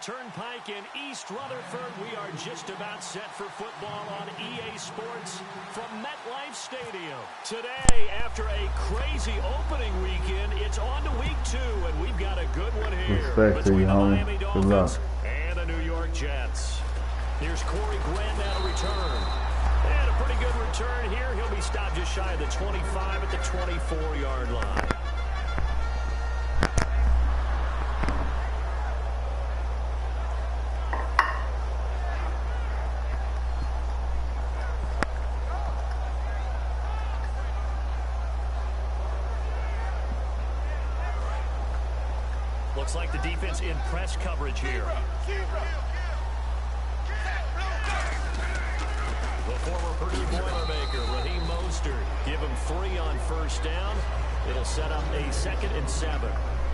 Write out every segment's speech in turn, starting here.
Turnpike in East Rutherford. We are just about set for football on EA Sports from MetLife Stadium. Today, after a crazy opening weekend, it's on to week 2, and we've got a good one here between the Miami Dolphins and the New York Jets. Here's Corey Grant now to return. And a pretty good return here. He'll be stopped just shy of the 25 at the 24-yard line. Looks like the defense in press coverage here. The former Purdue Boilermaker, Raheem Mostert, give him 3 on first down. It'll set up a 2nd and 7.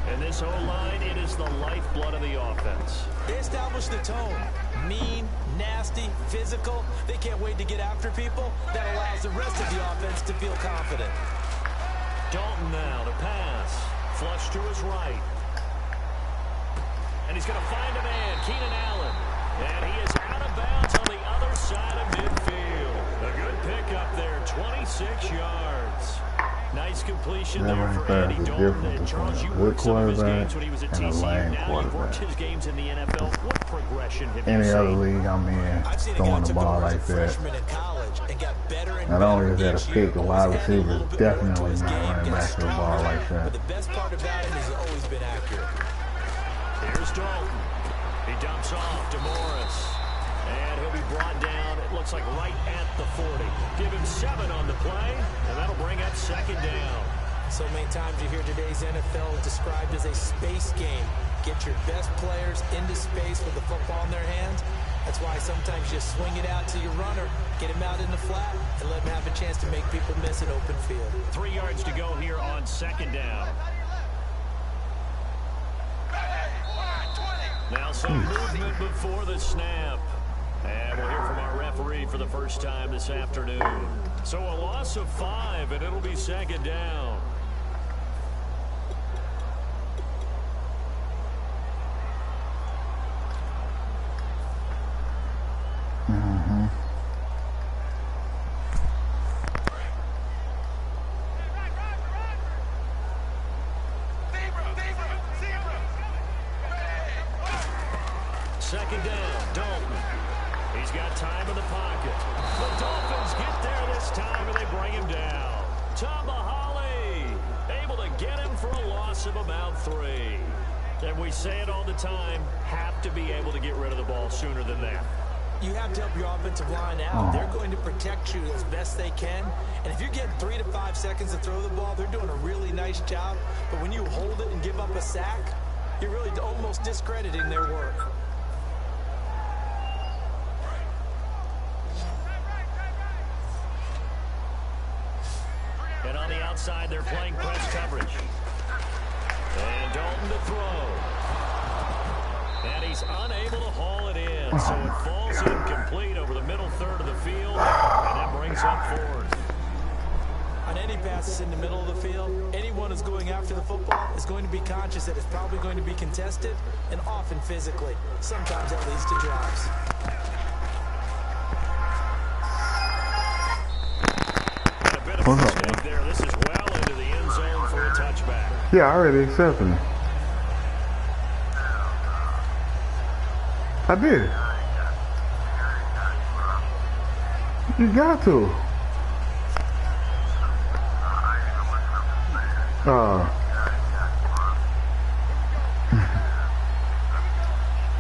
And this O-line, it is the lifeblood of the offense. They established the tone. Mean, nasty, physical. They can't wait to get after people. That allows the rest of the offense to feel confident. Dalton now to pass. Flush to his right. And he's going to find a man, Keenan Allen. And he is out of bounds on the other side of midfield. A good pickup there, 26 yards. Nice completion there for Andy Dalton. And Charles, you worked some of his games when he was at TCU. Now you've worked his games in the NFL. What progression have you seen? Any other league I'm in, throwing the ball like that. Not only is that a pick, the wide receiver is definitely not running back to the ball like that. But the best part about him is he's always been accurate. Here's Dalton. He dumps off to Morris. And he'll be brought down, it looks like right at the 40. Give him 7 on the play, and that'll bring up 2nd down. So many times you hear today's NFL described as a space game. Get your best players into space with the football in their hands. That's why sometimes you swing it out to your runner, get him out in the flat, and let him have a chance to make people miss an open field. 3 yards to go here on 2nd down. Now some movement before the snap. And we'll hear from our referee for the first time this afternoon. So a loss of 5, and it'll be 2nd down. Second down, Dalton. He's got time in the pocket. The Dolphins get there this time, and they bring him down. Tomahali able to get him for a loss of about 3. And we say it all the time, have to be able to get rid of the ball sooner than that. You have to help your offensive line out. They're going to protect you as best they can. And if you're getting 3 to 5 seconds to throw the ball, they're doing a really nice job. But when you hold it and give up a sack, you're really almost discrediting their work. And on the outside, they're playing press coverage. And Dalton to throw. And he's unable to haul it in. So it falls incomplete over the middle third of the field. And that brings up 4th. On any passes in the middle of the field, anyone who's going after the football is going to be conscious that it's probably going to be contested, and often physically. Sometimes that leads to drops. There. This is well into the end zone for a touchback. Yeah, I already accepted it. I did. You got to.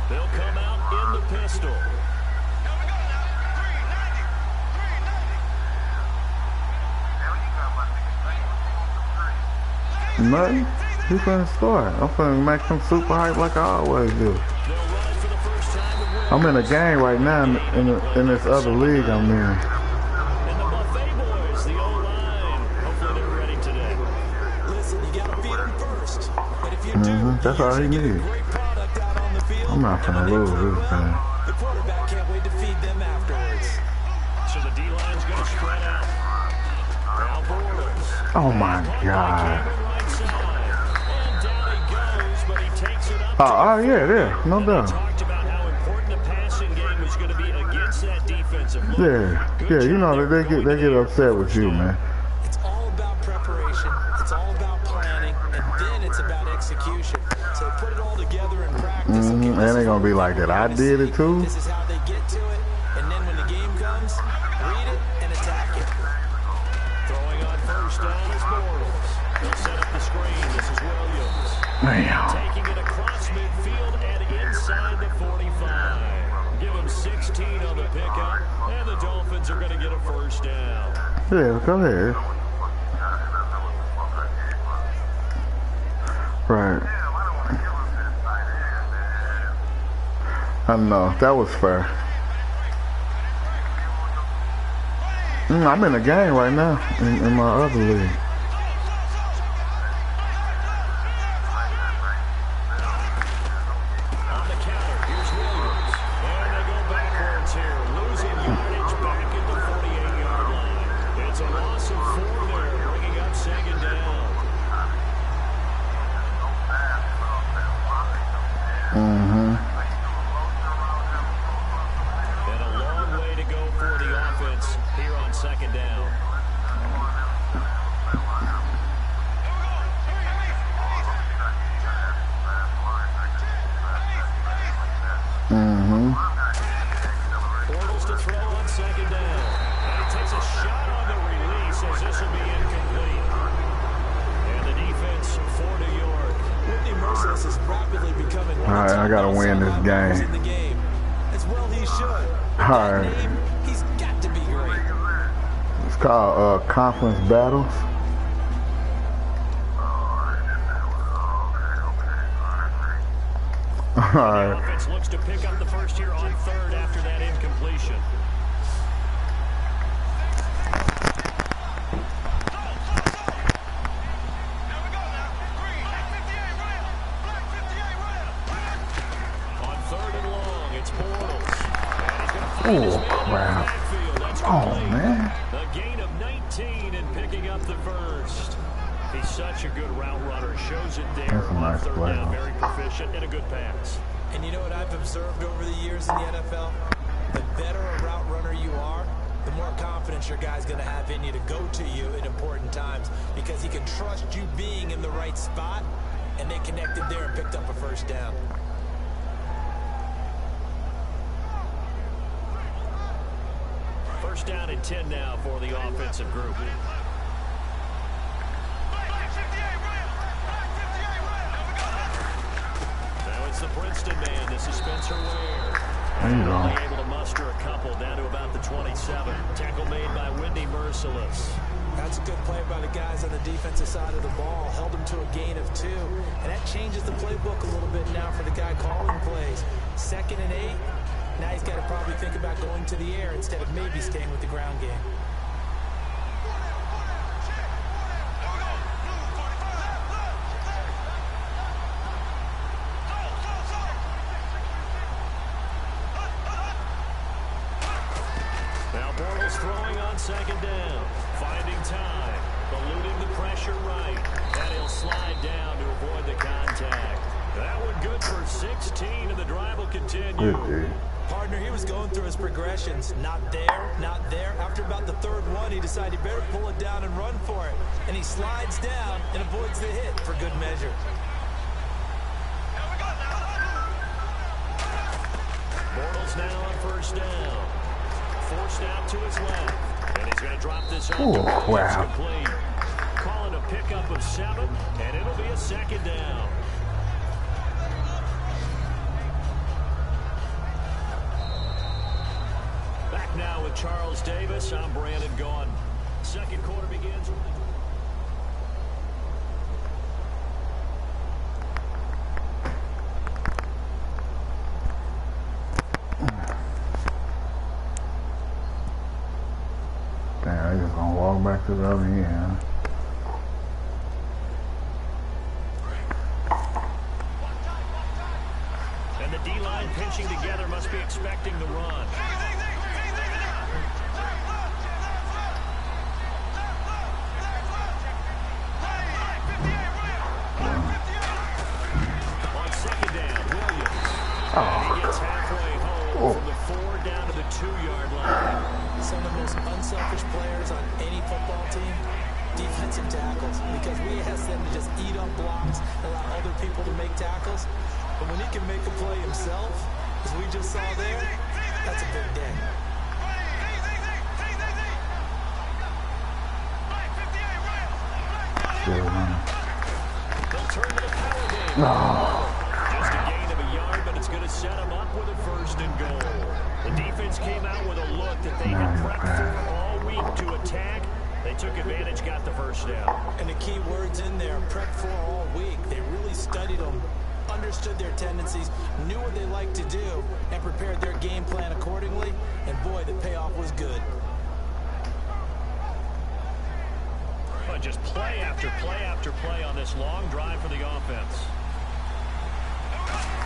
They'll come out in the pistol. Nothing. He's gonna start. I'm gonna make him super hype like I always do. I'm in a game right now in this other league I'm in. And the Buffet boys, the O-line, hopefully they're ready today. Listen, you gotta feed them first. But if you do, that's all he needs. I'm not gonna lose this thing. The quarterback can't wait to feed them afterwards. So the D-line's gonna spread out. Now Bortles. Oh my God. Oh, yeah, no doubt. defensive look. Yeah, you know that they get upset with you, man. It's all about preparation. It's all about planning, and then it's about execution. So put it all together in practice. And they're gonna be like that. I did it too. This is how they get to it, and then when the game comes, read it and attack it. Throwing on first down is Bortles. He'll set up the screen. This is Williams. Damn. Taking it across midfield and inside the 45. Give him 16 on the pickup, and the Dolphins are going to get a first down. Yeah, go ahead. Right. I know, that was fair. I'm in a game right now in my other league. On the counter, here's Williams. And they go backwards here, losing yardage back at the 48-yard line. It's a loss of 4 there, bringing up second down. And a long way to go for the offense here on second down. Bortles to throw on second down. And he takes a shot on the release as this will be incomplete. And the defense for New York. Whitney Merciless is rapidly becoming one All right, I gotta win this game. in the game. As well he should. All right. He's got to be great. It's called conference battles. All The right. offense looks to pick up the first here on third after that incompletion. On third and long, it's Bortles. And he's going to find his Oh, man in the crap. backfield. That's Oh, complete. man. A gain of 19 and picking up the first. He's such a good route runner. Shows it there That's a on nice third play. down. Very proficient and a good pass. And you know what I've observed over the years in the NFL? The better a route runner you are, the more confidence your guy's going to have in you to go to you in important times because he can trust you being in the right spot, and they connected there and picked up a first down. First down and 10 now for the offensive group. Now it's the Princeton man. This is Spencer Ware. There you Only go. able to muster a couple down to about the 27. Tackle made by Whitney Merciless. That's a good play by the guys on the defensive side of the ball. Held them to a gain of 2. And that changes the playbook a little bit now for the guy calling plays. 2nd and 8. Now he's got to probably think about going to the air instead of maybe staying with the ground game. Now Bortles throwing on second down. Finding time. Eluding the pressure right. And he'll slide down to avoid the contact. That one good for 16, and the drive will continue. Good, Partner, he was going through his progressions. Not there, not there. After about the 3rd one, he decided he better pull it down and run for it. And he slides down and avoids the hit for good measure. Bortles now on first down. Forced out to his left. And he's going to drop this off. Oh, wow. It's complete. Calling a pickup of 7, and it'll be a second down. Back now with Charles Davis. I'm Brandon Gaughan. Second quarter begins. Damn, they just gonna walk back to the other end. And the D-line pinching together must be expecting the run. On second down, Williams. And he gets halfway home from the 4 down to the 2-yard line. Some of the most unselfish players on any football team, defensive tackles, because we ask them to just eat up blocks and allow other people to make tackles. But when he can make a play himself, as we just saw there, that's a big day. They'll turn to the power game. Just a gain of a yard, but it's going to set them up with a 1st and goal. The defense came out with a look that they had prepped for all week to attack. They took advantage, got the 1st down. And the key words in there, prepped for all week. They really studied them, understood their tendencies, knew what they liked to do, and prepared their game plan accordingly. And boy, the payoff was good. But just play after play after play on this long drive for the offense.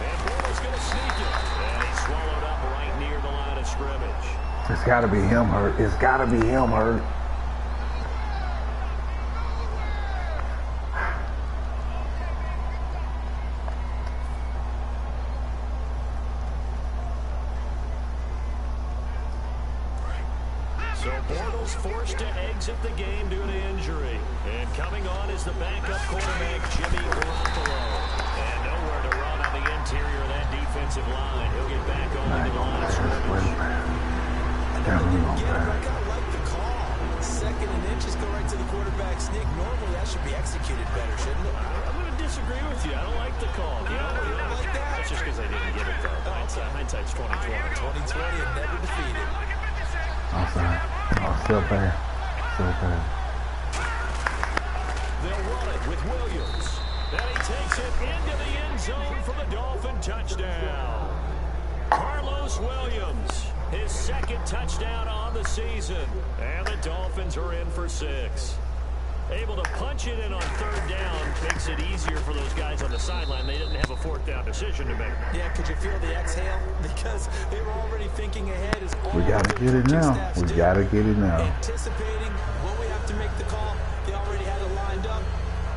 And Bortles going to sneak it. And he's swallowed up right near the line of scrimmage. It's got to be him hurt. It's got to be him hurt. So Bortles forced to exit the game due to injury. And coming on is the backup quarterback, Jimmy Garoppolo. And nowhere to run on the interior of that defensive line. He'll get back on the line of scrimmage. I kind of like the call. 2nd and inches go right to the quarterback sneak. Normally that should be executed better, shouldn't it? I'm going to disagree with you. I don't like the call. You don't like that? That's just because I didn't get it, though. Hindsight's 2020. 2020 and never defeated. Outside. Oh, still bad. Still bad. They'll run it with Williams. And he takes it into the end zone for the Dolphin touchdown. Carlos Williams, his 2nd touchdown on the season. And the Dolphins are in for 6. Able to punch it in on 3rd down makes it easier for those guys on the sideline. They didn't have a 4th down decision to make. Yeah, could you feel the exhale? Because they were already thinking ahead. We got to get it now. We got to get it now. Anticipating when we have to make the call. They already had it lined up.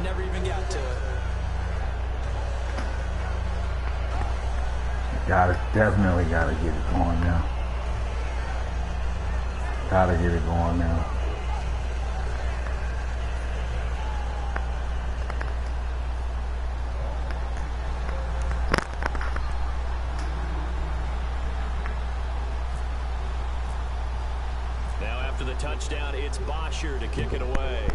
Never even got to it. Definitely got to get it going now. Got to get it going now. After the touchdown, it's Bosher to kick it away.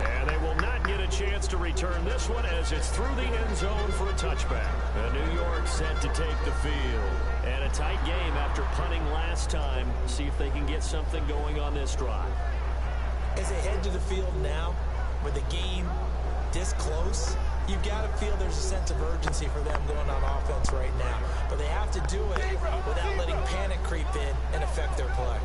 And they will not get a chance to return this one as it's through the end zone for a touchback. New York set to take the field. And a tight game after punting last time. See if they can get something going on this drive. As they head to the field now, with the game this close, you've got to feel there's a sense of urgency for them going on offense right now. But they have to do it without letting panic creep in and affect their play.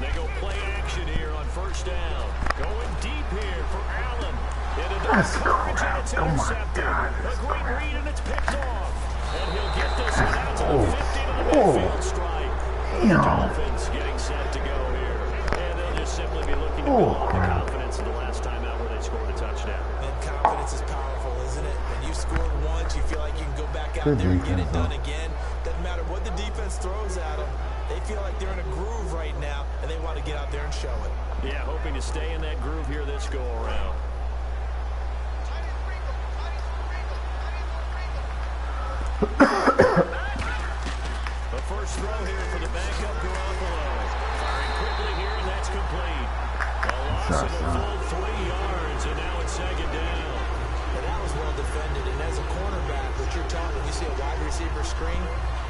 They go play action here on 1st down. Going deep here for Allen. That's crap. Oh, my God. A great read, and it's picked off. And he'll get this one out to the 50 on the midfield strike. The Dolphins getting set to go here. And they'll just simply be looking to build on the confidence of the last time out where they scored a touchdown. And confidence is powerful, isn't it? When you scored once, you feel like you can go back out there and get it done again. Doesn't matter what the defense throws at them. They feel like they're in a groove right now, and they want to get out there and show it. Yeah, hoping to stay in that groove here this go-around. The first throw here for the backup Garoppolo. Firing quickly here, and that's complete. A loss of a full 3 yards, and now it's 2nd down. Well, that was well defended, and as a cornerback, what you're taught when you see a wide receiver screen,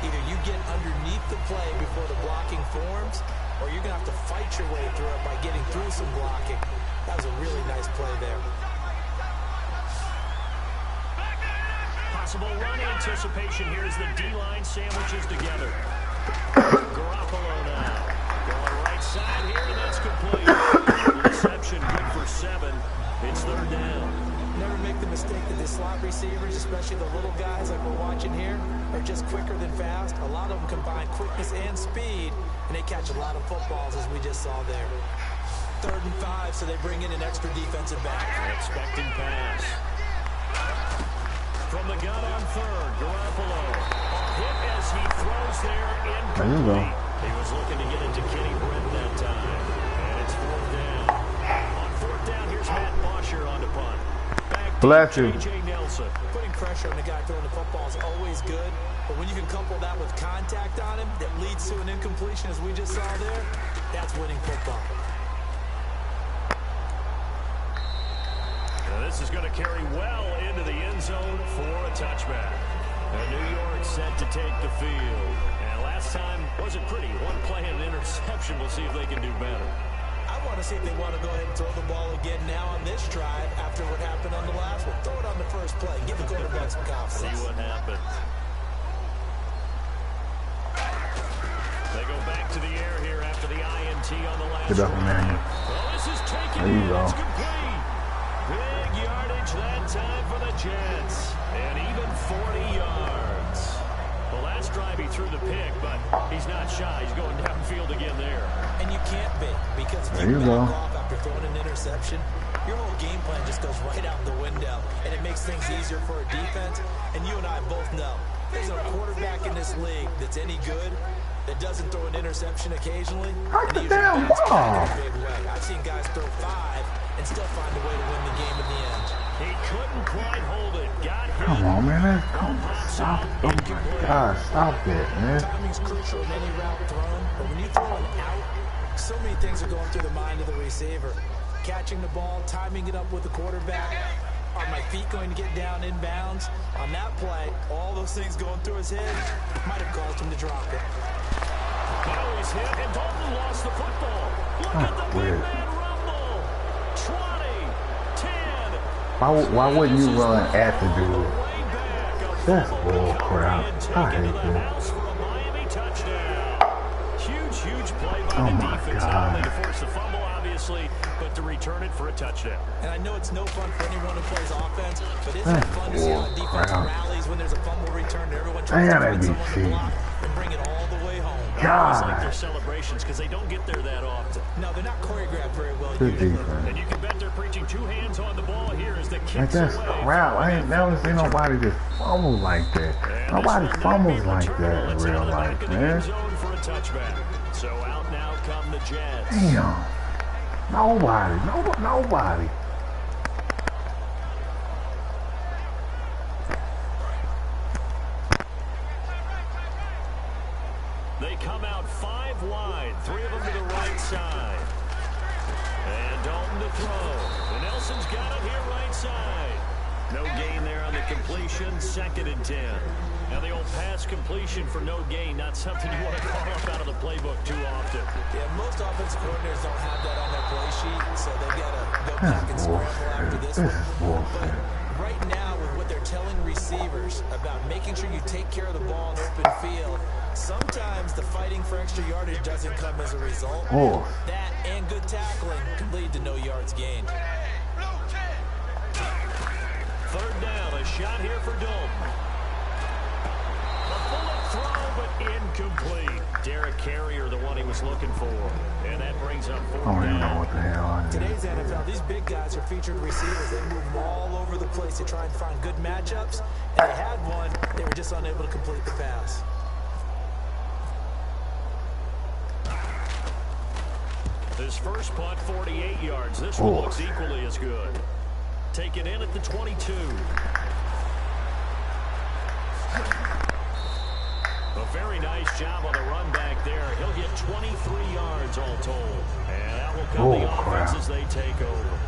either you get underneath the play before the blocking forms, or you're going to have to fight your way through it by getting through some blocking. That was a really nice play there. Possible run anticipation here as the D-line sandwiches together. Garoppolo now. Going right side here, and that's complete. Reception good for 7. It's 3rd down. Never make the mistake that the slot receivers, especially the little guys like we're watching here, are just quicker than fast. A lot of them combine quickness and speed, and they catch a lot of footballs as we just saw there. 3rd and 5, so they bring in an extra defensive back. Expecting pass. From the gun on 3rd, Garoppolo. Hit as he throws there, incomplete. He was looking to get into Kenny Britt that time. And it's 4th down. On 4th down, here's Matt Bosher on the punt. Back to J.J. Nelson. Putting pressure on the guy throwing the football is always good, but when you can couple that with contact on him that leads to an incompletion, as we just saw there, that's winning football. Now this is going to carry well into the end zone for a touchback. Now New York set to take the field. And last time wasn't pretty. One play and an interception. We'll see if they can do better. I want to see if they want to go ahead and throw the ball again now on this drive after what happened on the last one. Throw it on the first play. Give the quarterback some confidence. See what happens. They go back to the air here after the INT on the last one. Well, this is taken. There you go. It's complete. Big yardage that time for the Jets. And even 40 yards. The last drive he threw the pick, but he's not shy. He's going downfield again there. And you can't be, because if you back off after throwing an interception, your whole game plan just goes right out the window, and it makes things easier for a defense. And you and I both know there's a quarterback in this league that's any good that doesn't throw an interception occasionally. Hurt the damn ball. I've seen guys throw 5 and still find a way to win the game in the end. He couldn't quite hold it. Got hit. Come on, man. Stop. Oh, my God. Stop it, man. Timing's crucial in any route thrown, but when you throw an out, so many things are going through the mind of the receiver. Catching the ball, timing it up with the quarterback. Are my feet going to get down inbounds? On that play, all those things going through his head might have caused him to drop it. Now he's hit, and Dalton lost the football. Look at the big man rumble. 20, 10. Why wouldn't you run at the dude? That's bull crap. I hate that. Huge play by the defense. Not only to force the fumble, obviously, but to return it for a touchdown. And I know it's no fun for anyone who plays offense, but isn't it fun to see how defense rallies when there's a fumble return and everyone tries to find someone to block and bring it all the way home? I like their celebrations because they don't get there that often. No, they're not choreographed very well. Good defense. And you can bet they're preaching 2 hands on the ball here as the kicks that's crap. I ain't never seen nobody just fumble like that. Nobody fumbles like that in real life, man. So out now come the Jets. Damn. Nobody. They come out 5 wide, 3 of them to the right side. And Dalton to throw. And Nelson's got it here right side. No gain there on the completion, 2nd and 10. Now the old pass completion for no gain, not something you want to call up out of the playbook too often. Yeah, most offensive coordinators don't have that on their play sheet, so they've got to go back and scramble after this one. But right now, with what they're telling receivers about making sure you take care of the ball in open field, sometimes the fighting for extra yardage doesn't come as a result. That and good tackling can lead to no yards gained. 3rd down, a shot here for Dalton. A bullet throw, but incomplete. Derek Carrier, the one he was looking for. And that brings up 4th down. I don't even know what the hell I did. Today's NFL, these big guys are featured receivers. They move them all over the place to try and find good matchups. And they had one, they were just unable to complete the pass. This first punt, 48 yards. This one looks equally as good. Take it in at the 22. A very nice job on the run back there. He'll get 23 yards all told. And that will come the offense as they take over.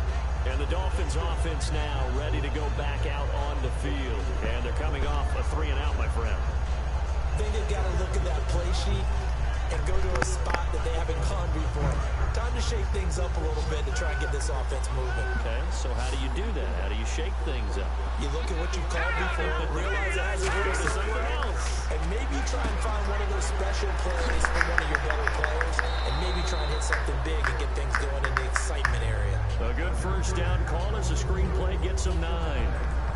And the Dolphins offense now ready to go back out on the field. And they're coming off a 3-and-out, my friend. I think they've got to look at that play sheet and go to a spot that they haven't gone before. Time to shake things up a little bit to try and get this offense moving. Okay, so how do you do that? How do you shake things up? You look at what you've called before, realize it hasn't worked to something else, and maybe try and find one of those special plays from one of your better players, and maybe try and hit something big and get things going in the excitement area. A good first down call as the screenplay gets them 9.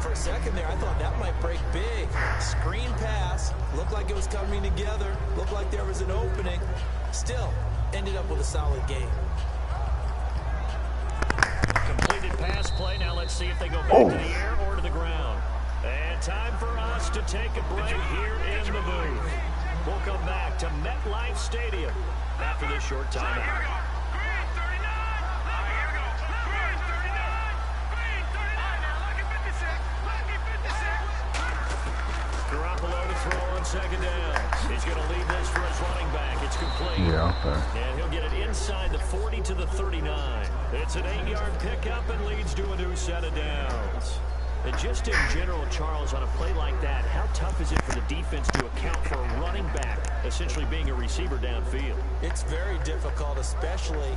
For a second there, I thought that might break big. Screen pass, looked like it was coming together, looked like there was an opening. Still, ended up with a solid game. Let's see if they go back to the air or to the ground. And time for us to take a break here in the booth. We'll come back to MetLife Stadium after this short timeout. Garoppolo to throw on second down. He's going to leave this for his running back. It's complete. Yeah, okay. And he'll get it inside the 40 to the 39. It's an 8-yard pickup and leads to a new set of downs. And just in general, Charles, on a play like that, how tough is it for the defense to account for a running back essentially being a receiver downfield? It's very difficult, especially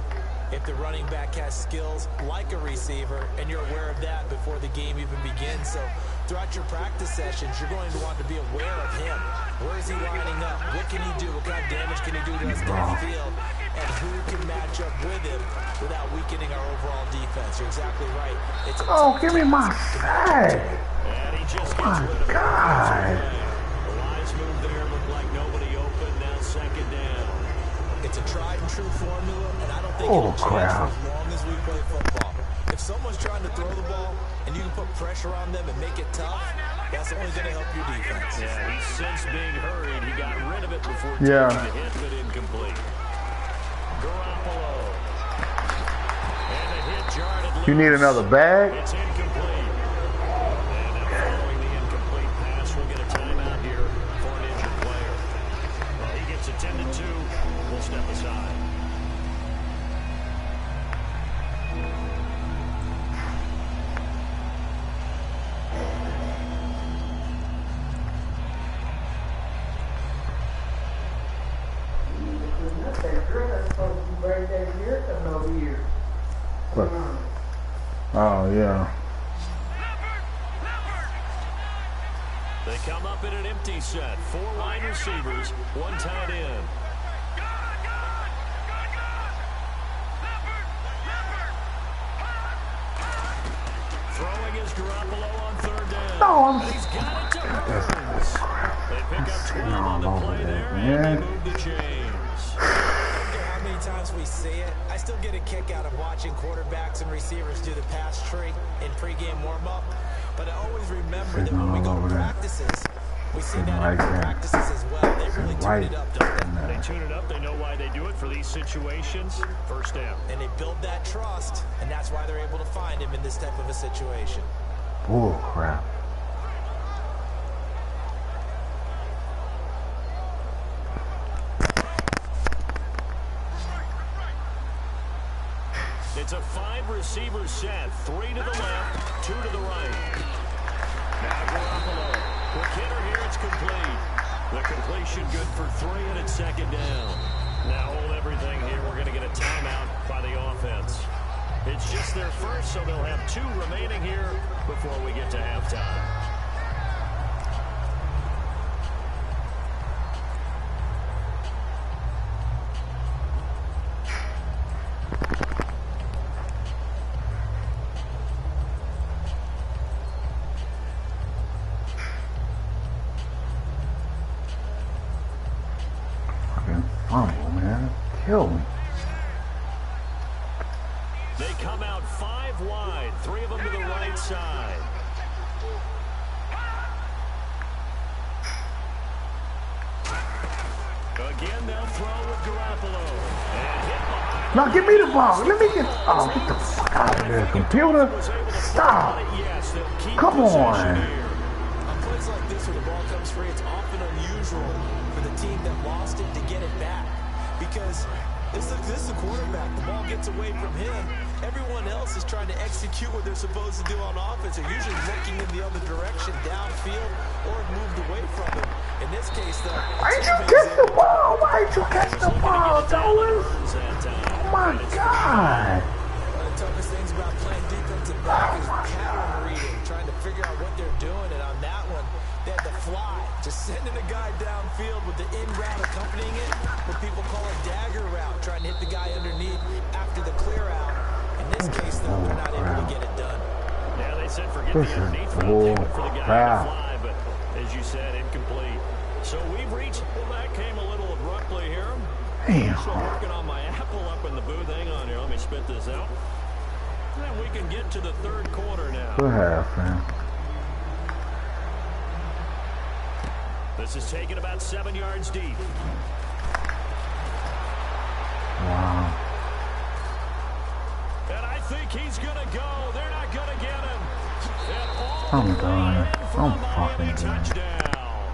if the running back has skills like a receiver, and you're aware of that before the game even begins. So throughout your practice sessions, you're going to want to be aware of him. Where is he lining up? What can he do? What kind of damage can he do to us downfield? And who can match up with him without weakening our overall defense? You're exactly right. It's a give me my sack. And he just My God. The wise move there looked like nobody open. Now second down. It's a tried and true formula, and I don't think it'll change for as long as we play football. If someone's trying to throw the ball and you can put pressure on them and make it tough, that's only going to help your defense. Yeah, he's since being hurried. He got rid of it before taking the hit, but incomplete. Garoppolo. And the hit jarred it. You need another bag? It's incomplete. And now following the incomplete pass, we'll get a timeout here for an injured player. Well, he gets attended to. We'll step aside. Oh, yeah. They come up in an empty set. 4 wide receivers, 1 tight end. Throwing is Garoppolo on third down. He's got it to Burns. They pick up 12 on the play there, and they move the chains. How many times we see it? I still get a kick out of watching quarterbacks and receivers do the pass tree in pregame warm-up, but I always remember that when we go to practices, we see that in practices as well. They really tune it up, don't they? They tune it up. They know why they do it for these situations. First down. And they build that trust, and that's why they're able to find him in this type of a situation. Oh, crap. It's a 5-receiver set. 3 to the left, 2 to the right. Now Garoppolo. Quick hitter here. It's complete. The completion good for 3, and it's second down. Now hold everything here. We're going to get a timeout by the offense. It's just their first, so they'll have 2 remaining here before we get to halftime. Fumble, man. Kill me. They come out 5 wide, 3 of them to the right side. Again, they'll throw with Garoppolo. And hit behind. Now give me the ball. Let me get. Oh, get the fuck out of there, computer. Stop. Come on. On plays like this where the ball comes free, it's often unusual for the team that lost it to get it back. Because this is the quarterback. The ball gets away from him. Everyone else is trying to execute what they're supposed to do on offense. They're usually looking in the other direction, downfield, or moved away from him. In this case, though, why'd you catch the ball? Why'd you catch the ball, Dolan? Oh my God. One of the toughest things about playing defensive back is pattern reading, trying to figure out what they're doing. And on that one, they had the fly, just sending a guy downfield with the in route accompanying it, what people call a dagger route, trying to hit the guy underneath after the clear out. In this case, though, they're not able to get it done. Yeah, they said forget the underneath route, for the guy to fly, but as you said, incomplete. So we've reached, well, that came a little abruptly here. Damn. So working on my apple up in the booth. Hang on here, let me spit this out. And we can get to the third quarter now. Good half, man. This is taken about 7 yards deep. Wow. And I think he's going to go. They're not going to get him. I'm done. I'm fucking touchdown.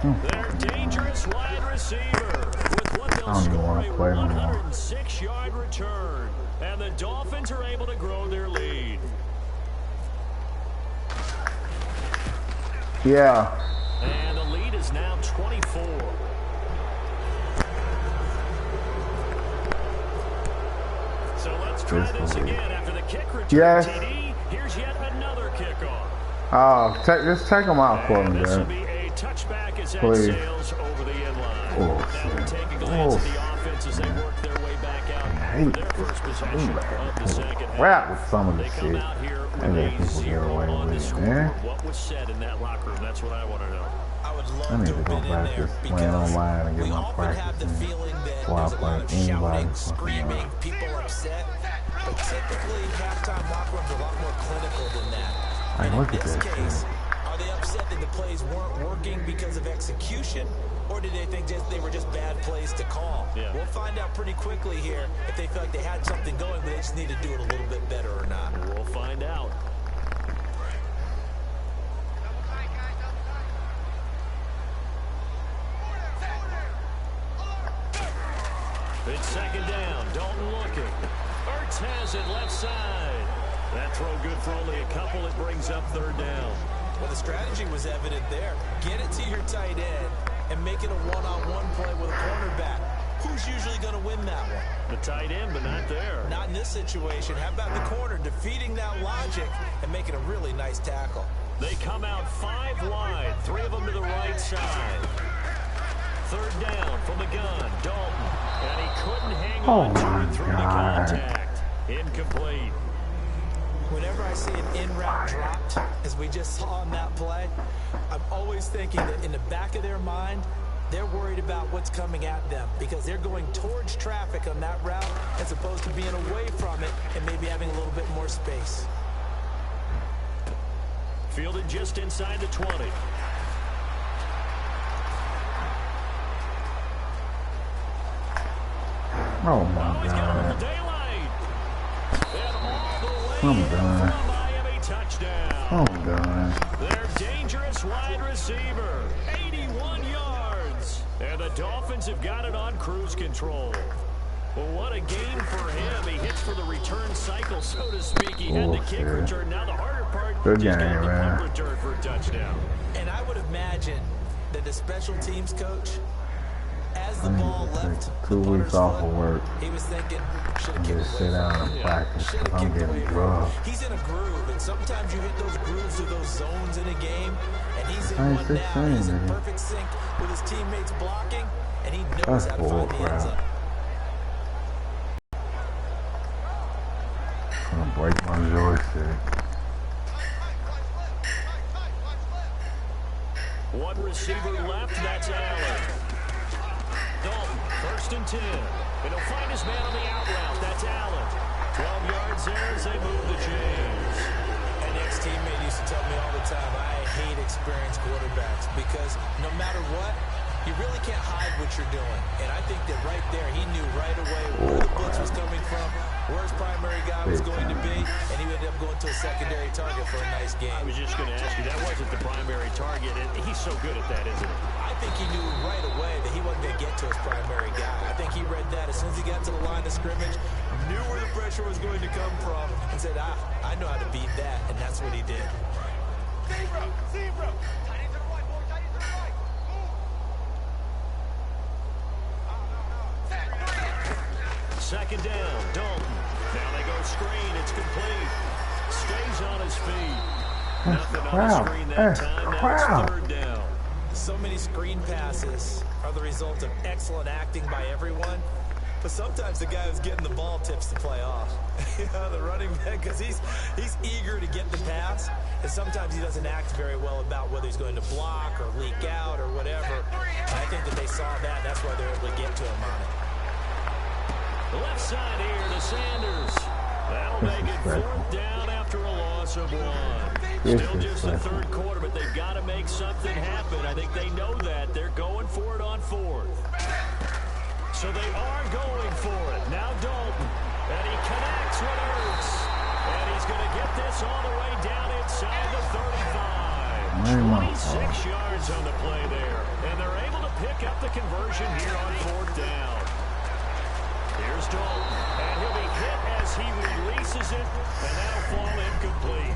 Their dangerous wide receiver with what they'll score a 106-yard return. And the Dolphins are able to grow their lead. Yeah. And the lead is now 24. So let's try this again after the kick return. Yes. TD. Here's yet another kickoff. Just take them out for me, This will man. be a touchback as that Please. sails over the end line. Oh, Now we take a glance at the offense as they work their way back out for their first possession of the second half. Crap with some of the They come shit. out here with I let a people get 0 away on the with it, scoreboard. man. What was said in that locker room? That's what I want to know. I would I love need to to have go been in back there to playing because online and get we my often have practice the in feeling that before I there's a play lot of anybody shouting, fucking screaming, around. people upset. But typically, halftime locker rooms are a lot more clinical than that. Hey, And look in at this that case, shit. are they upset that the plays weren't working because of execution, or did they think they were just bad plays to call? Yeah. We'll find out pretty quickly here if they feel like they had something going, but they just need to do it a little bit better or not. We'll find out. It's second down. Dalton looking. Ertz has it left side. That throw good for only a couple. It brings up third down. Well, the strategy was evident there. Get it to your tight end and make it a one-on-one play with a cornerback. Who's usually going to win that one? The tight end, but not there. Not in this situation. How about the corner defeating that logic and making a really nice tackle? They come out 5 wide. 3 of them to the right side. Third down from the gun. Dalton. And he couldn't hang on to it through the contact. Incomplete. Whenever I see an in-route dropped, as we just saw on that play, I'm always thinking that in the back of their mind, they're worried about what's coming at them because they're going towards traffic on that route as opposed to being away from it and maybe having a little bit more space. Fielded just inside the 20. Oh my God. I'm done. I'm done. Their dangerous wide receiver, 81 yards. And the Dolphins have got it on cruise control. Well, what a game for him. He hits for the return cycle, so to speak. He had the kick return. Now the harder part, good just game, got the man. punt return for a touchdown. And I would imagine that the special teams coach, as the ball left 2 weeks off of work. he was thinking, should and have just sit down and practice because I'm getting drugged. He's in a groove, and sometimes you hit those grooves or those zones in a game, and he's in I ain't one now. He's in 16, perfect sync with his teammates blocking, and he That's knows how to find the end zone. I'm gonna break my joystick. One receiver left, that's Allen. Dalton, 1st and 10. And he'll find his man on the out route. That's Allen. 12 yards there as they move the chains. An ex-teammate used to tell me all the time, I hate experienced quarterbacks because no matter what, you really can't hide what you're doing. And I think that right there, he knew right away where the blitz was coming from, where his primary guy was going to be, and he ended up going to a secondary target for a nice game. I was just going to ask you, that wasn't the primary target. And he's so good at that, isn't he? I think he knew right away that he wasn't going to get to his primary guy. I think he read that as soon as he got to the line of scrimmage, knew where the pressure was going to come from, and said, I know how to beat that, and that's what he did. Zero. Second down, Dalton. Now they go screen. It's complete. Stays on his feet. Nothing on the screen that time. Now it's third down. So many screen passes are the result of excellent acting by everyone. But sometimes the guy who's getting the ball tips the play off. You know, the running back, because he's eager to get the pass. And sometimes he doesn't act very well about whether he's going to block or leak out or whatever. And I think that they saw that, and that's why they're able to get to him on it. Left side here to Sanders. That'll make it 4th down after a loss of 1. Still just the 3rd quarter, but they've got to make something happen. I think they know that. They're going for it on 4th. So they are going for it. Now Dalton. And he connects with Ertz. And he's going to get this all the way down inside the 35. 26 yards on the play there. And they're able to pick up the conversion here on 4th down. Here's Dalton. And he'll be hit as he releases it. And that'll fall incomplete.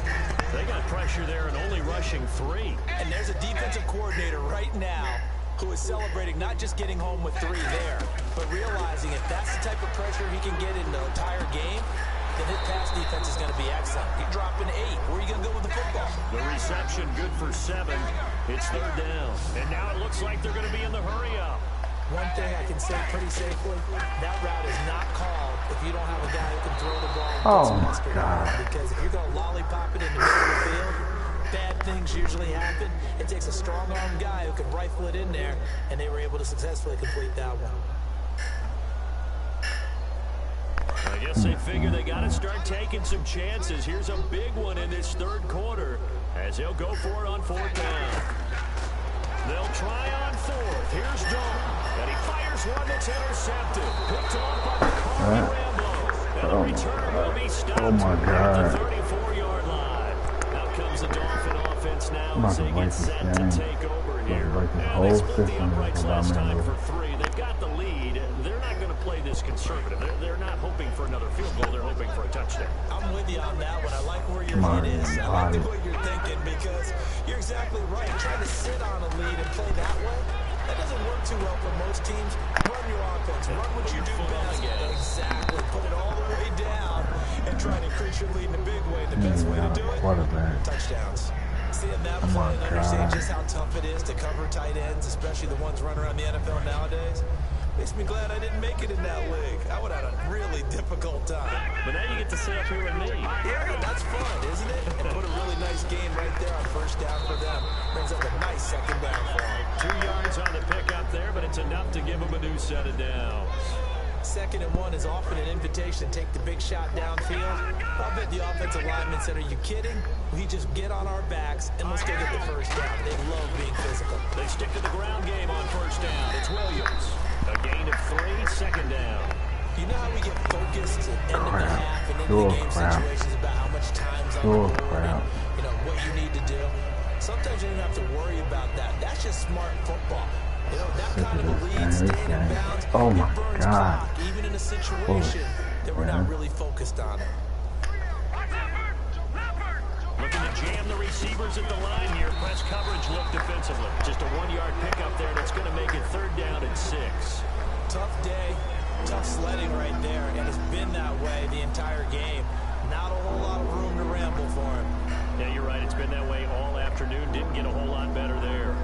They got pressure there and only rushing 3. And there's a defensive coordinator right now who is celebrating not just getting home with 3 there, but realizing if that's the type of pressure he can get in the entire game, then his pass defense is going to be excellent. You're dropping 8. Where are you going to go with the football? The reception good for 7. It's 3rd down. And now it looks like they're going to be in the hurry-up. One thing I can say pretty safely, that route is not called if you don't have a guy who can throw the ball. Oh, my God. Because if you're going to lollipop it in the middle of the field, bad things usually happen. It takes a strong-armed guy who can rifle it in there, and they were able to successfully complete that one. I guess they figure they got to start taking some chances. Here's a big one in this 3rd quarter as they'll go for it on 4th down. They'll try on 4th. Here's Dalton. And he fires one that's intercepted. Picked off by the Carly Rambo. And the return will be stopped at the 34-yard line. Out comes the Dolphin offense now as they get set to take over here. And they split the uprights last time for 3. They've got the lead. They're not going to play this conservative. They're not hoping for another field goal. They're hoping for a touchdown. I'm with you on that one. I like where your head is. I like the way you're thinking because you're exactly right. Trying to sit on a lead and play that way, that doesn't work too well for most teams. Run your offense. Run what you do best. Exactly. Put it all the way down and try to increase your lead in a big way. The best way to do it, touchdowns. Seeing that play and understand just how tough it is to cover tight ends, especially the ones running around the NFL nowadays, makes me glad I didn't make it in that league. I would have had a really difficult time. But now you get to sit up here with me. Yeah, that's fun, isn't it? And put a really nice game right there on 1st down for them. Brings up a nice 2nd down for them. 2 yards on the pickup there, but it's enough to give them a new set of downs. 2nd and 1 is often an invitation to take the big shot downfield. I'll bet the offensive linemen said, are you kidding? We just get on our backs and let's go get the 1st down. They love being physical. They stick to the ground game on 1st down. It's Williams. A gain of 3, 2nd down. You know how we get focused at end of the half and into the game situations about how much time's on the board and, you know, what you need to do? Sometimes you don't have to worry about that. That's just smart football. You know, that kind of a lead, staying in bounds, oh my burns God. clock, even in a situation that we're not really focused on it. Looking to jam the receivers at the line here. Press coverage look defensively. Just a 1-yard pickup there, and it's going to make it 3rd down and 6. Tough day, tough sledding right there, and it's been that way the entire game. Not a whole lot of room to ramble for him. Yeah, you're right. It's been that way all afternoon. Didn't get a whole lot better there.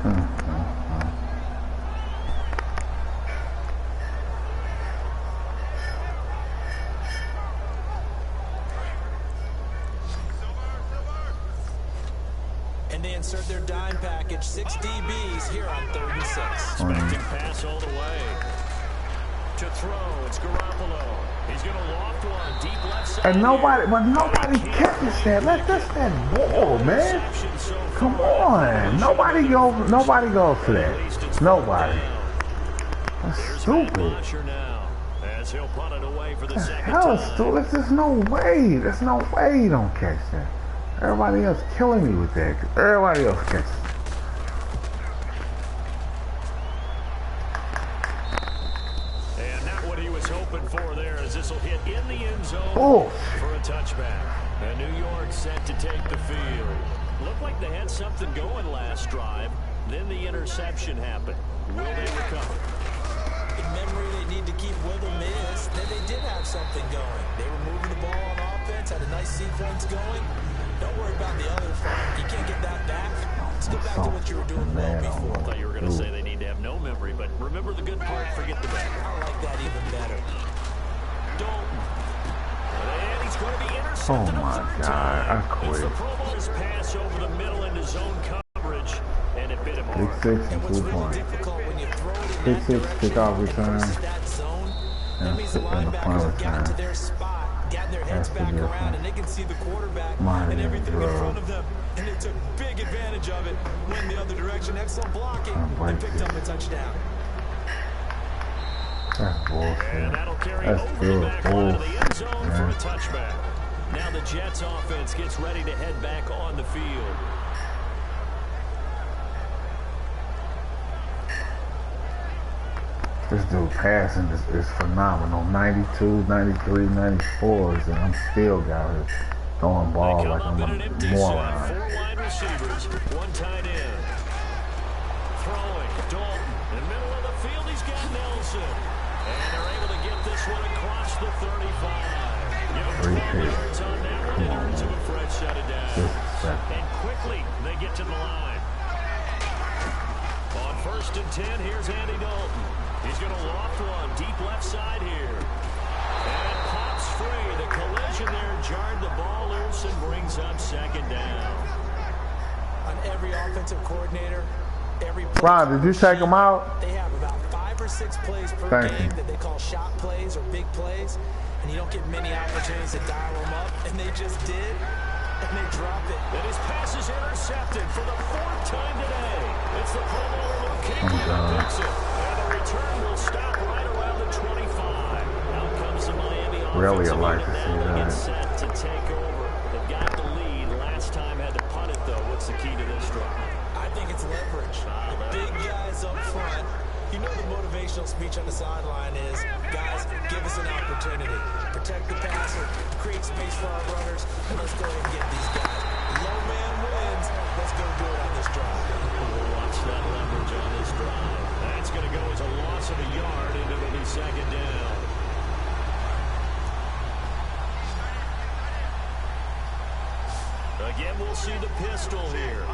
And they insert their dime package, 6 DBs here on 3rd and 6. Expecting pass all the way. To throw, it's Garoppolo. He's going to loft one deep left side. And nobody catches that. That's that ball, man. Come on. Nobody goes to that. Nobody. That's stupid. As he'll punt it away for the second Hell, time. stupid. There's no way. There's no way you don't catch that. Everybody else killing me with that. Everybody else catches it. And not what he was hoping for there, as this will hit in the end zone for a touchback. And New York set to take the field. Looked like they had something going last drive. Then the interception happened. Will they recover? In memory, they need to keep Will miss. Then they did have something going. They were moving the ball on offense, had a nice sequence going. Don't worry about the other front. You can't get that back. Let's go back to what you were doing well before. I thought you were going to say they need to have no memory, but remember the good part, forget the bad. I like that even better. Dalton. And he's going to be intercepted. Oh my God, I quit. It's the Pro Bowl's pass over the middle into zone coverage, and it bit him hard. Big 6 and 2 points. Big 6 kickoff return. That means the linebackers have gotten to their spot, gotten their heads back around, and they can see the quarterback and everything in front of them. And they took big advantage of it, went the other direction, excellent blocking, and picked up a touchdown. That's bullshit. And that'll carry That's over the back line of the end zone for a touchback. Now the Jets offense gets ready to head back on the field. This dude passing is phenomenal. 92, 93, 94s, and I'm still got it throwing ball like I'm a moron. 4 wide receivers, 1 tight end. Throwing, Dalton. In the middle of the field, he's got Nelson. And they're able to get this one across the 35. Give him 12 yards on that one. It earns him a fresh set of downs. And quickly, they get to the line. On 1st and 10, here's Andy Dalton. He's going to loft one deep left side here. And it pops free. The collision there jarred the ball loose and brings up 2nd down. On every offensive coordinator, every play. Ron, did you take him out? They have about 5 or 6 plays per game that they call shot plays or big plays. And you don't get many opportunities to dial them up. And they just did. And they drop it. And his pass is intercepted for the 4th time today. It's the Pro Bowler Kinkley that picks it. And the return will stop right around the 25. Out comes the Miami offensive really unit like to now see to that. get set to take over. They've got the lead. Last time had to punt it, though. What's the key to this drive? I think it's leverage. The big guys up front. You know the motivational speech on the sideline is, guys, give us an opportunity. Protect the passer, create space for our runners, and let's go ahead and get these guys. Low man wins. Let's go do it on this drive. We'll watch that leverage on this drive. That's going to go as a loss of a yard, and it'll be 2nd down. Again, we'll see the pistol here.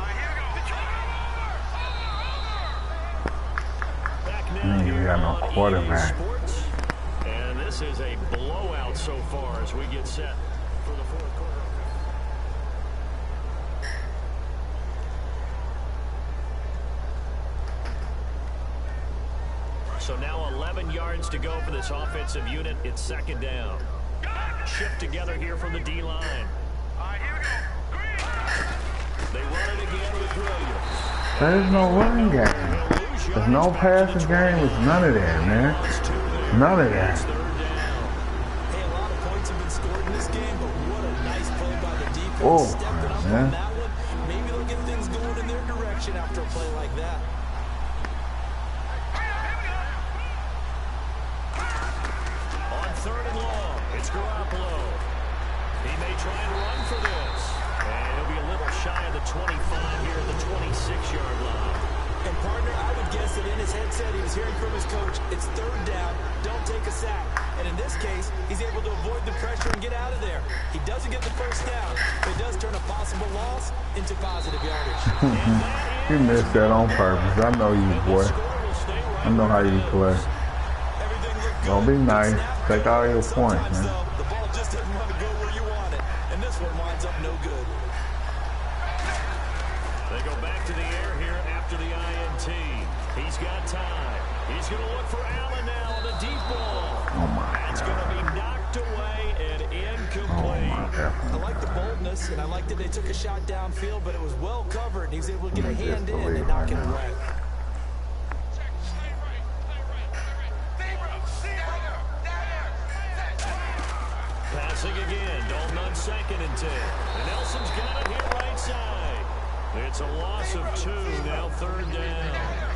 You got no quarterback. And this is a blowout so far as we get set for the 4th quarter. So now 11 yards to go for this offensive unit. It's 2nd down. Shift together here from the D-line. They run it again with Williams. There's no running game. There's no passing game. There's none of that, man. None of that. Hey, a lot of points have been scored in this game, but what a nice play by the defense. Oh, Stepping up man. on that one. Maybe they'll get things going in their direction after a play like that. On 3rd and long, it's Garoppolo. He may try and run for this. And he'll be a little shy of the 25 here at the 26-yard line. And partner, I would guess that in his headset he was hearing from his coach, it's 3rd down, don't take a sack. And in this case, he's able to avoid the pressure and get out of there. He doesn't get the 1st down, but it does turn a possible loss into positive yardage. You missed that on purpose. I know you, boy. I know how you play. Don't be nice. Take all your points, man. The ball just doesn't want to go where you want it. And this one winds up no good. They go back to the air here after the INT. He's got time. He's going to look for Allen now on the deep ball. Oh, my That's going to be knocked away and incomplete. I like the boldness, and I like that they took a shot downfield, but it was well covered, and he was able to get a hand in and knock it away. Passing again. Dalton on 2nd and 10. And Nelson's got it here right side. It's a loss of 2, now 3rd down.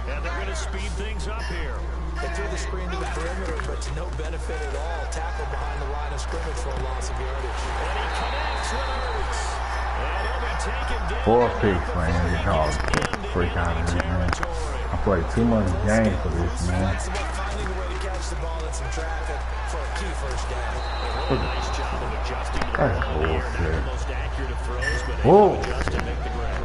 And they're going to speed things up here. They threw the screen to the perimeter, but to no benefit at all. Tackle behind the line of scrimmage for a loss of yardage. And he connects with Ertz. And he'll be taken down. 4 picks, man. You dog. Freak out of here, man. I played too much game for this, man. It's about finding a way to catch the ball in some traffic for a key 1st down. A nice job of adjusting to the That's ball in the air. bullshit. Not the most accurate of throws, but Whoa. able to adjust and make the grab.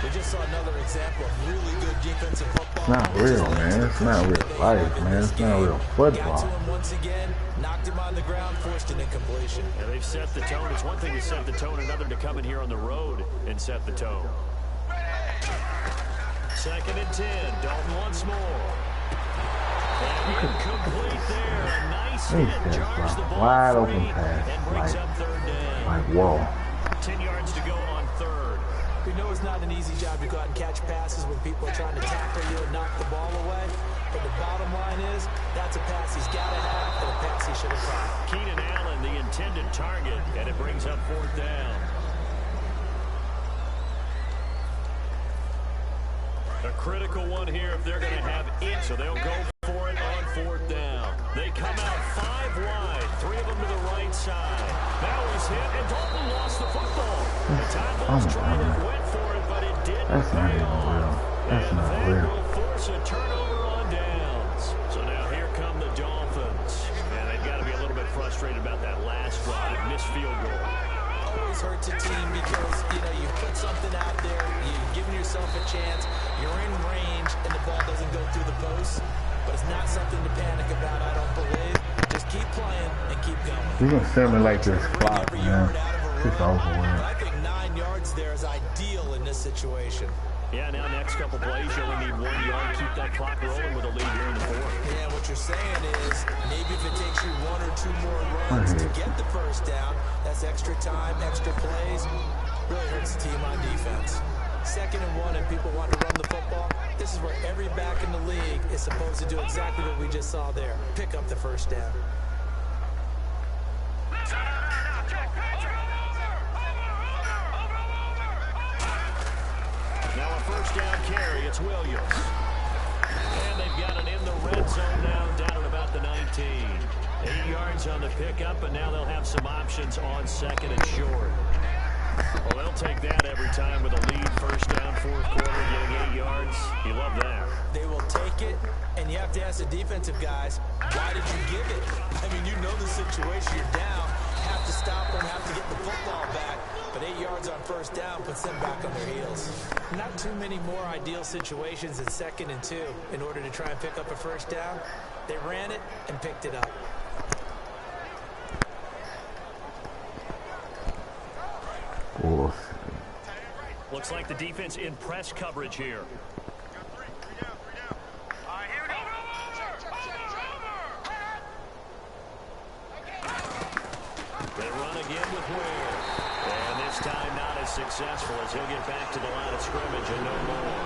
We just saw another example of really good defensive football. It's not real, man. It's not real life, man. It's not real Got to football. him once again, knocked him on the ground, forced an incompletion. And they've set the tone. It's one thing to set the tone, another to come in here on the road and set the tone. 2nd and 10. Dalton once more. Incomplete there. A nice hit. Jars the ball wide free open pass. and brings up third down. Like, whoa. 10 yards to go on third. We know it's not an easy job to go out and catch passes when people are trying to tackle you and knock the ball away. But the bottom line is, that's a pass he's got to have and a pass he should have caught. Keenan Allen, the intended target, and it brings up fourth down. A critical one here if they're going to have it, so they'll go for it on fourth down. They come out 5 wide, 3 of them to the right side. Now he's hit, and Dalton lost the football. The time was trying and went for it, but it didn't pay off. That's not And they real. will force a turnover on downs. So now here come the Dolphins. And they've got to be a little bit frustrated about that last drive, missed field goal. Always hurts a team because, you put something out there, you've given yourself a chance, you're in range, and the ball doesn't go through the post. But it's not something to panic about, I don't believe. Just keep playing and keep going. You're going to simulate this clock, man. It's over with. I think 9 yards there is ideal in this situation. Yeah, now next couple plays, you only need 1 yard. Keep that clock rolling with a lead here in the fourth. Yeah, what you're saying is maybe if it takes you 1 or 2 more runs to get the first down, that's extra time, extra plays. Really hurts the team on defense. 2nd and 1 and people want to run the football. This is where every back in the league is supposed to do exactly what we just saw there. Pick up the first down. Now a first down carry, it's Williams. And they've got it in the red zone now, down at about the 19. 8 yards on the pickup, and now they'll have some options on 2nd and short. Well, they'll take that every time with a lead, first down, fourth quarter, getting 8 yards. You love that. They will take it, and you have to ask the defensive guys, why did you give it? I mean, you know the situation, you're down, have to stop them, have to get the football back, but 8 yards on first down puts them back on their heels. Not too many more ideal situations in 2nd and 2 in order to try and pick up a first down. They ran it and picked it up. Oh. Looks like the defense in press coverage here. They run again with Ware. And this time not as successful as he'll get back to the line of scrimmage and no more.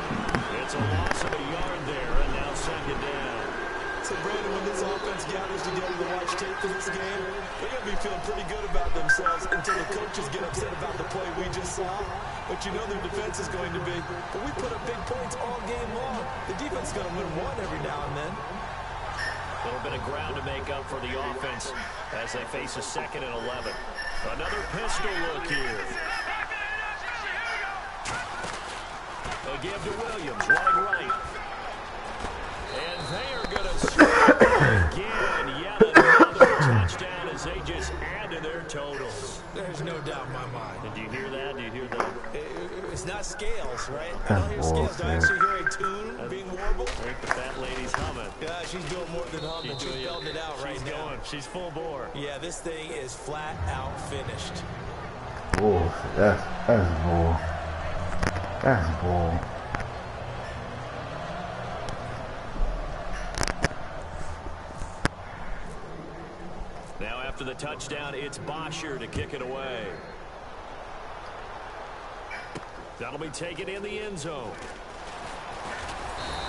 It's a loss of a yard there, and now 2nd down. So, Brandon, when this offense gathers together to watch tape for this game, they're going to be feeling pretty good about themselves until the coaches get upset about the play we just saw. But you know their defense is going to be. But we put up big points all game long. The defense is going to win one every now and then. A little bit of ground to make up for the offense as they face a 2nd and 11. Another pistol look here. They'll give to Williams, running right. And they are going to score again. Yet another touchdown as they just add to their totals. There's no doubt in my mind. And do you hear that? Do you hear that? It's not scales, right? I don't hear scales. Do I actually hear a tune being warbled? I think the fat lady's humming. Yeah, she's doing more than humming. She's belting it out right now. She's full bore. Yeah, this thing is flat out finished. Oh, that's bull. That's bull. Now after the touchdown, it's Bosher to kick it away. That'll be taken in the end zone.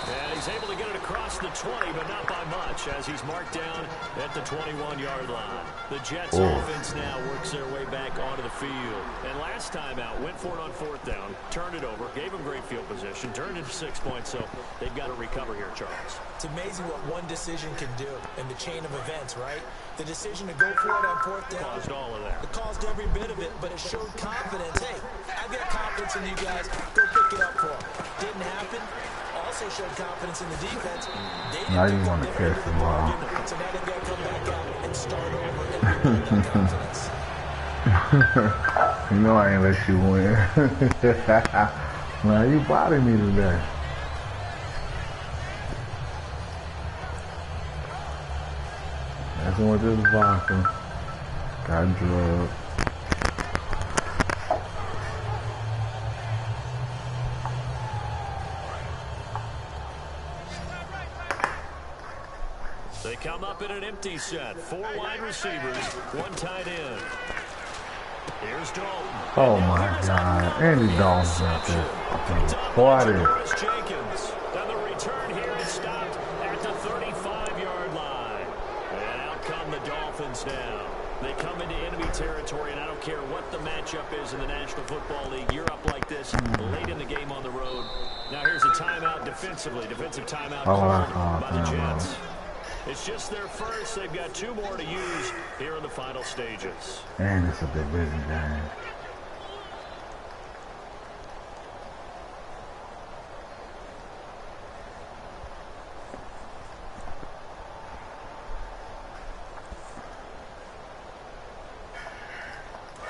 And he's able to get it across the 20, but not by much, as he's marked down at the 21-yard line. The Jets offense now works their way back onto the field. And last time out, went for it on fourth down, turned it over, gave him great field position, turned it to 6 points, so they've got to recover here, Charles. It's amazing what one decision can do in the chain of events, right? The decision to go for it on fourth down. Caused all of that. It caused every bit of it, but it showed confidence. Hey, I've got confidence in you guys. Go pick it up for them. Didn't happen. Also showed confidence in the defense. Now you want to catch the ball. So now they've got to come back out and start over and rebuild that confidence. You know I ain't let you win. Now you body me today. Messing with this vodka. Got drugged. They come up in an empty set. 4 wide receivers, 1 tight end. Here's Dalton. Oh my God. Andy Dalton's out there. What is? Jenkins. And the return here is stopped at the 35-yard line. And out come the Dolphins now. They come into enemy territory, and I don't care what the matchup is in the National Football League. You're up like this late in the game on the road. Now here's a timeout defensively. Defensive timeout called by the Jets. It's just their first. They've got 2 more to use here in the final stages. And it's a division game.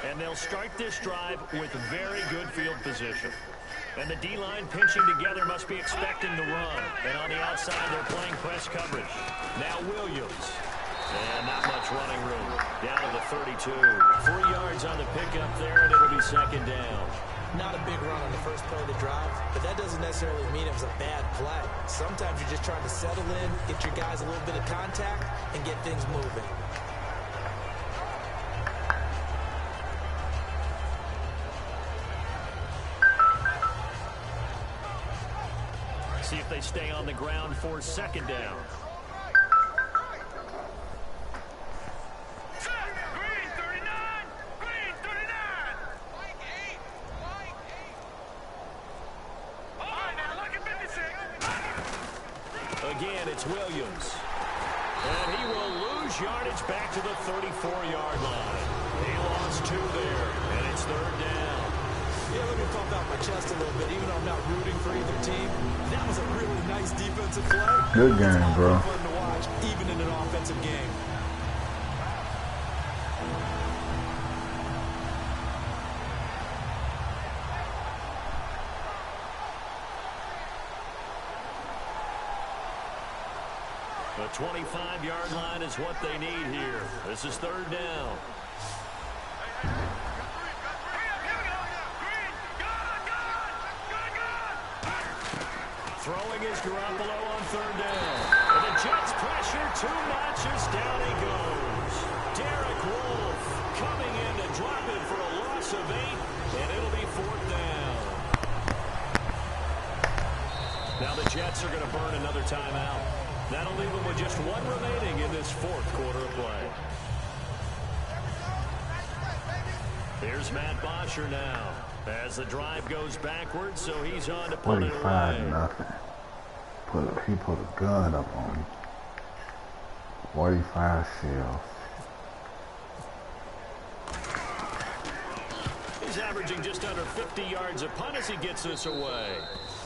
And they'll start this drive with very good field position. And the D-line pinching together must be expecting the run. And on the outside, they're playing press coverage. Now Williams. And not much running room. Down to the 32. 3 yards on the pickup there, and it'll be 2nd down. Not a big run on the first play of the drive, but that doesn't necessarily mean it was a bad play. Sometimes you're just trying to settle in, get your guys a little bit of contact, and get things moving. See if they stay on the ground for 2nd down. Again, it's Williams. And he will lose yardage back to the 34-yard line. He lost 2 there, and it's 3rd down. Yeah, let me pump out my chest a little bit, even though I'm not rooting for either team. That was a really nice defensive play. Good game, bro. Fun to watch, even in an offensive game. The 25-yard line is what they need here. This is 3rd down. Throwing is Garoppolo on 3rd down. And the Jets pressure 2 notches. Down he goes. Derek Wolfe coming in to drop it for a loss of 8. And it'll be 4th down. Now the Jets are going to burn another timeout. That'll leave them with just 1 remaining in this 4th quarter of play. Here's Matt Bosher now. As the drive goes backwards, so he's on to pull it away. 45-0. He put a gun up on me. 45 shells. He's averaging just under 50 yards a punt as he gets this away.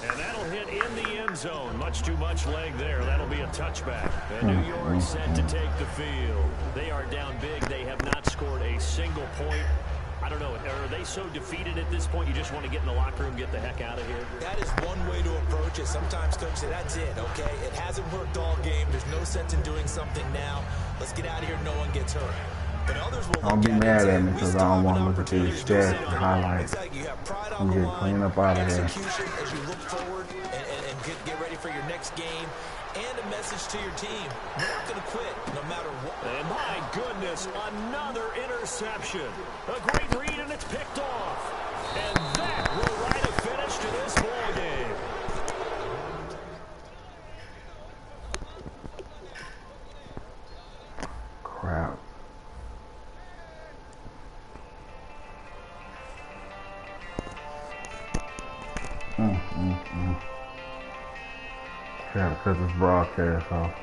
And that'll hit in the end zone. Much too much leg there. That'll be a touchback. And New York set to take the field. They are down big. They have not scored a single point. I don't know. Are they so defeated at this point you just want to get in the locker room, get the heck out of here? That is one way to approach it. Sometimes coaches say, that's it, okay? It hasn't worked all game. There's no sense in doing something now. Let's get out of here. No one gets hurt. But others will Don't be mad at me because I don't want to look at these stats and highlights. I'm getting clean up out of here. Execution as you look forward and get ready for your next game. And a message to your team. We're not going to quit no matter what. And my goodness, another interception. A great read, and it's picked off. And that will write a finish to this ball game. Crap. Gotta cut this broadcast off.